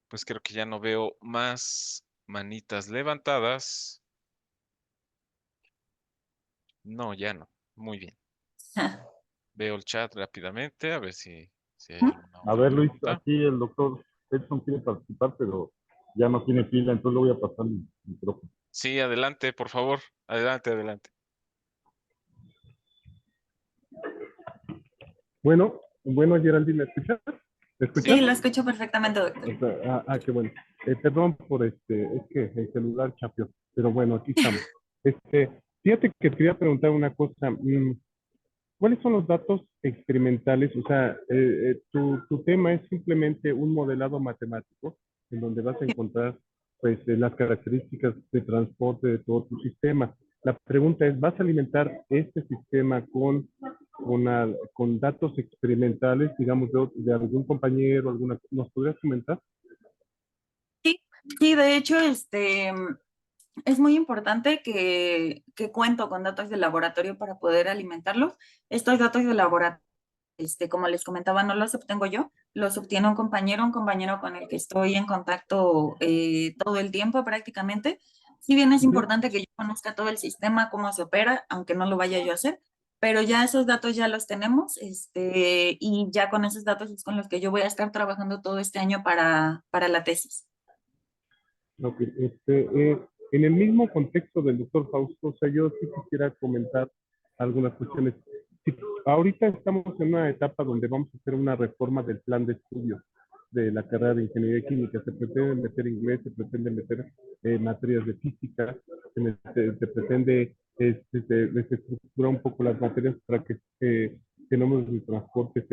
Pues creo que ya no veo más manitas levantadas. No, ya no. Muy bien. Veo el chat rápidamente, a ver si hay alguna A otra ver, Luis, pregunta. aquí el doctor Edson quiere participar, pero ya no tiene pila, entonces le voy a pasar mi micrófono. Sí, adelante, por favor. Adelante, adelante. Bueno, Geraldine, ¿me escuchas? ¿Me escuchas? Sí, lo escucho perfectamente, doctor. Qué bueno. Perdón por es que el celular chapeó, pero bueno, aquí estamos. Fíjate que te quería preguntar una cosa. ¿Cuáles son los datos experimentales? O sea, tu tema es simplemente un modelado matemático en donde vas a encontrar pues las características de transporte de todo tu sistema. La pregunta es, ¿vas a alimentar este sistema con datos experimentales, digamos, de algún compañero, alguna, ¿nos podrías comentar? Sí, sí, de hecho, es muy importante que cuento con datos de laboratorio para poder alimentarlos. Estos datos de laboratorio, como les comentaba, no los obtengo yo, los obtiene un compañero con el que estoy en contacto todo el tiempo prácticamente. Si bien es Ujú. importante que yo conozca todo el sistema, cómo se opera, aunque no lo vaya yo a hacer, pero ya esos datos ya los tenemos, y ya con esos datos es con los que yo voy a estar trabajando todo este año para la tesis. Ok, en el mismo contexto del doctor Fausto, o sea, yo sí quisiera comentar algunas cuestiones. Sí, ahorita estamos en una etapa donde vamos a hacer una reforma del plan de estudio de la carrera de ingeniería química. Se pretende meter inglés, se pretende meter materias de física, se pretende desestructurar un poco las materias para que fenómenos de transporte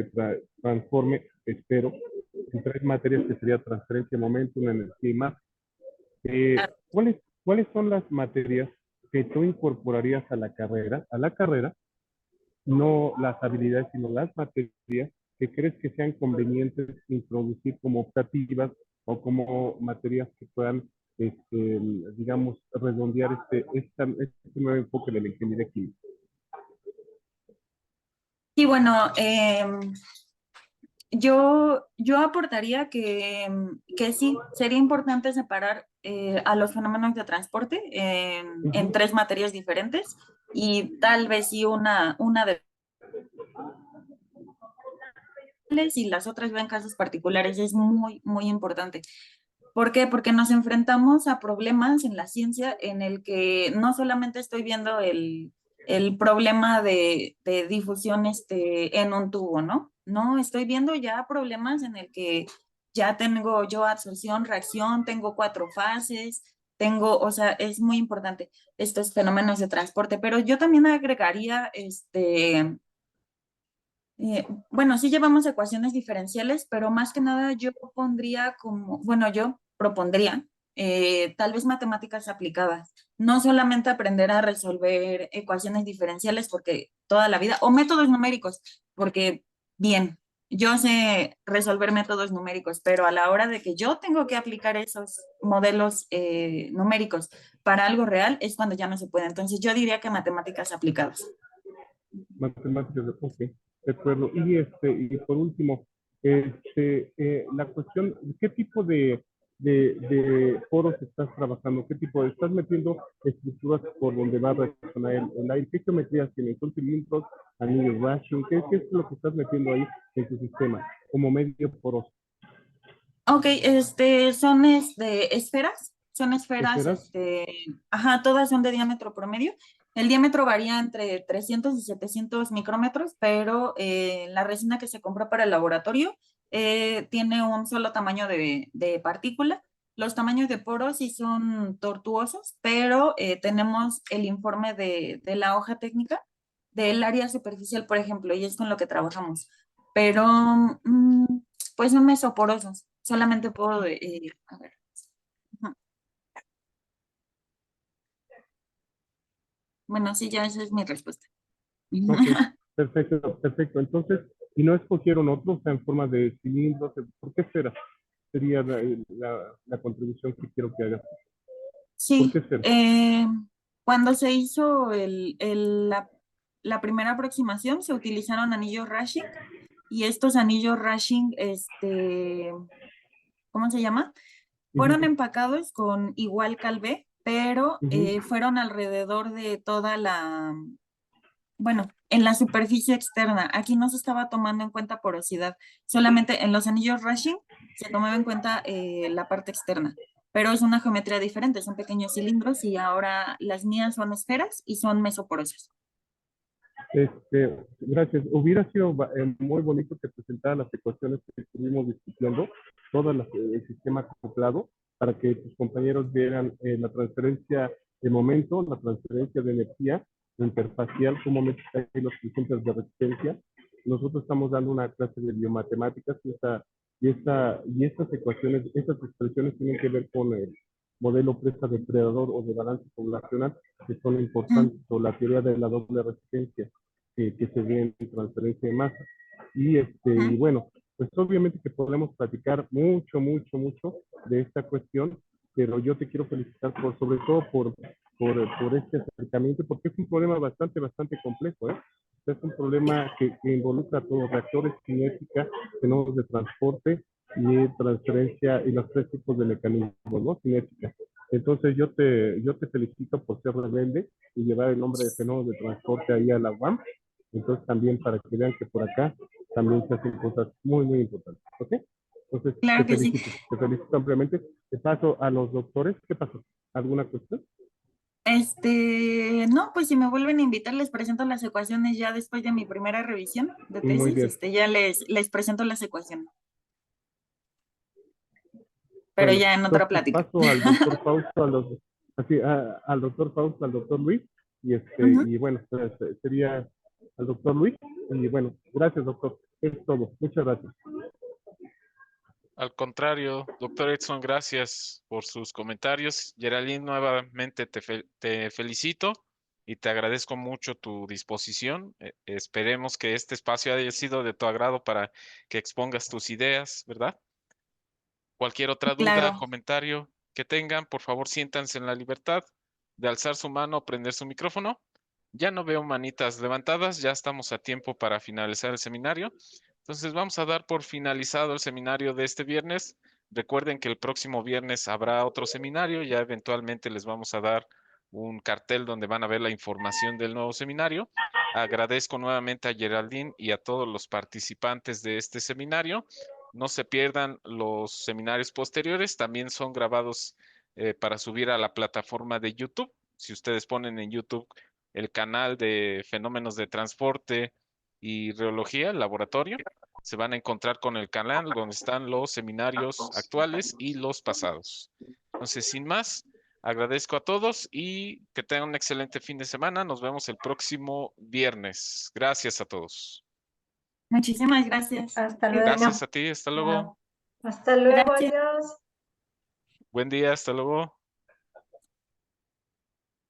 transforme, espero, en tres materias que sería transferencia, momentum, energía y más. ¿Cuáles son las materias que tú incorporarías a la carrera? A la carrera, no las habilidades, sino las materias que crees que sean convenientes introducir como optativas o como materias que puedan, digamos, redondear este nuevo enfoque de la ingeniería química. Y bueno, yo aportaría que sí, sería importante separar a los fenómenos de transporte en Ujú. tres materias diferentes y tal vez sí una de y las otras ven casos particulares. Es muy, muy importante. ¿Por qué? Porque nos enfrentamos a problemas en la ciencia en el que no solamente estoy viendo el problema de difusión en un tubo, ¿no? No, estoy viendo ya problemas en el que ya tengo yo absorción, reacción, tengo cuatro fases, tengo, o sea, es muy importante estos fenómenos de transporte, pero yo también agregaría, bueno, sí llevamos ecuaciones diferenciales, pero más que nada yo pondría como, bueno, yo propondría tal vez matemáticas aplicadas, no solamente aprender a resolver ecuaciones diferenciales porque toda la vida, o métodos numéricos, porque bien, yo sé resolver métodos numéricos, pero a la hora de que yo tengo que aplicar esos modelos numéricos para algo real es cuando ya no se puede. Entonces yo diría que matemáticas aplicadas. Matemáticas, ok, de acuerdo. Y por último, la cuestión, ¿qué tipo de foros estás trabajando? ¿Qué tipo estás metiendo estructuras por donde va a reaccionar el aire? ¿Qué geometrías tienes? ¿Son cilindros, anillos Rashing? ¿Qué es lo que estás metiendo ahí en tu sistema como medio poroso? Ok, son esferas, ¿Esferas? ajá, todas son de diámetro promedio. El diámetro varía entre 300 y 700 micrómetros, pero la resina que se compró para el laboratorio tiene un solo tamaño de partícula. Los tamaños de poros sí son tortuosos, pero tenemos el informe de la hoja técnica del área superficial, por ejemplo, y es con lo que trabajamos. Pero pues son mesoporosos. Solamente puedo, a ver. Ujú. Bueno, sí, ya esa es mi respuesta. Ok, perfecto, perfecto. Entonces, ¿y no escogieron otros en forma de cilindros? ¿Por qué esferas? Sería la contribución que quiero que hagas. ¿Por Sí, qué esferas? cuando se hizo la primera aproximación, se utilizaron anillos Rashing y estos anillos Rashing, ¿cómo se llama? Fueron Ujú, empacados con igual calvé, pero ujú. fueron alrededor de toda bueno, en la superficie externa. Aquí no se estaba tomando en cuenta porosidad, solamente en los anillos Rashing se tomaba en cuenta la parte externa, pero es una geometría diferente, son pequeños cilindros y ahora las mías son esferas y son mesoporosas. Gracias. Hubiera sido muy bonito que presentara las ecuaciones que estuvimos discutiendo, el sistema acoplado, para que tus compañeros vieran la transferencia de momento, la transferencia de energía interfacial, cómo metes ahí los coeficientes de resistencia. Nosotros estamos dando una clase de biomatemáticas y estas ecuaciones, estas expresiones tienen que ver modelo presa depredador o de balance poblacional, que son importantes, o la teoría de la doble resistencia que se ve en transferencia de masa. Y bueno, pues obviamente que podemos platicar mucho de esta cuestión, pero yo te quiero felicitar sobre todo por este acercamiento, porque es un problema bastante complejo, ¿eh? Es un problema que involucra a todos, reactores, cinética, fenómenos de transporte y transferencia, y los tres tipos de mecanismos, ¿no? Cinética. Entonces yo te felicito por ser rebelde y llevar el nombre de fenómenos de transporte ahí a la UAM. Entonces también para que vean que por acá también se hacen cosas muy importantes, ¿ok? Entonces Claro que sí. te felicito ampliamente. Te paso a los doctores. ¿Qué pasó? ¿Alguna cuestión? No, pues si me vuelven a invitar, les presento las ecuaciones ya después de mi primera revisión de Muy tesis, bien. ya les presento las ecuaciones, pero Bueno, ya en otra entonces plática. paso al doctor Fausto, al doctor Fausto, al doctor Luis, Ujú. y bueno, pues, sería al doctor Luis, y bueno, gracias doctor, es todo, muchas gracias. Al contrario, doctor Edson, gracias por sus comentarios. Geraldine, nuevamente te felicito y te agradezco mucho tu disposición. Esperemos que este espacio haya sido de tu agrado para que expongas tus ideas, ¿verdad? Cualquier otra duda, Claro, comentario que tengan, por favor, siéntanse en la libertad de alzar su mano o prender su micrófono. Ya no veo manitas levantadas, ya estamos a tiempo para finalizar el seminario. Entonces vamos a dar por finalizado el seminario de este viernes. Recuerden que el próximo viernes habrá otro seminario, ya eventualmente les vamos a dar un cartel donde van a ver la información del nuevo seminario. Agradezco nuevamente a Geraldine y a todos los participantes de este seminario. No se pierdan los seminarios posteriores, también son grabados para subir a la plataforma de YouTube. Si ustedes ponen en YouTube el canal de fenómenos de transporte y reología, el laboratorio, se van a encontrar con el canal donde están los seminarios actuales y los pasados. Entonces, sin más, agradezco a todos y que tengan un excelente fin de semana. Nos vemos el próximo viernes. Gracias a todos. muchísimas gracias. Hasta Qué luego. bueno. Gracias a ti. Hasta luego. Hasta luego, Gracias. adiós. Buen día. Hasta luego.